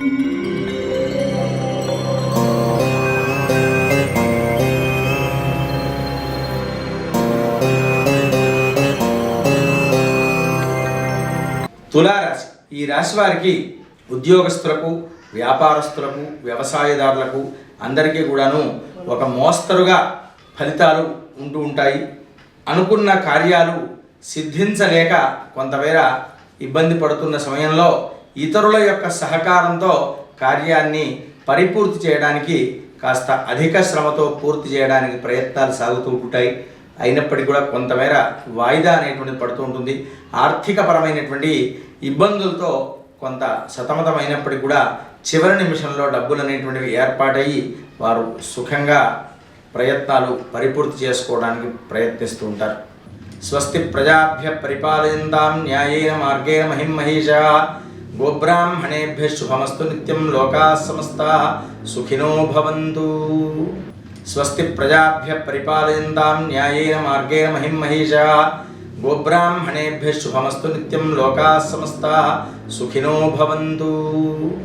తులారాశి ఈ రాశి వారికి ఉద్యోగస్తులకు, వ్యాపారస్తులకు, వ్యవసాయదారులకు అందరికీ కూడాను ఒక మోస్తరుగా ఫలితాలు ఉంటూ ఉంటాయి. అనుకున్న కార్యాలు సిద్ధించలేక కొంతమేర ఇబ్బంది పడుతున్న సమయంలో ఇతరుల యొక్క సహకారంతో కార్యాన్ని పరిపూర్తి చేయడానికి కాస్త అధిక శ్రమతో పూర్తి చేయడానికి ప్రయత్నాలు సాగుతూ ఉంటాయి. అయినప్పటికీ కూడా కొంతమేర వాయిదా అనేటువంటిది పడుతూ ఉంటుంది. ఆర్థికపరమైనటువంటి ఇబ్బందులతో కొంత సతమతమైనప్పటికీ కూడా చివరి నిమిషంలో డబ్బులు అనేటువంటివి ఏర్పాటయ్యి వారు సుఖంగా ప్రయత్నాలు పరిపూర్తి చేసుకోవడానికి ప్రయత్నిస్తూ ఉంటారు. స్వస్తి ప్రజాభ్య పరిపాలయంతాం న్యాయేన మార్గేణ మహిం మహేషా. గోబ్రాహ్మణేభ్య శుభమస్తు నిత్యం. లోకాః సమస్తాః సుఖినో భవంతు. స్వస్తి ప్రజాభ్య పరిపాలయంతాం న్యాయేన మార్గేణ మహిం మహేషా. గోబ్రాహ్మణేభ్య శుభమస్తు నిత్యం. లోకాః సమస్తాః సుఖినో భవంతు.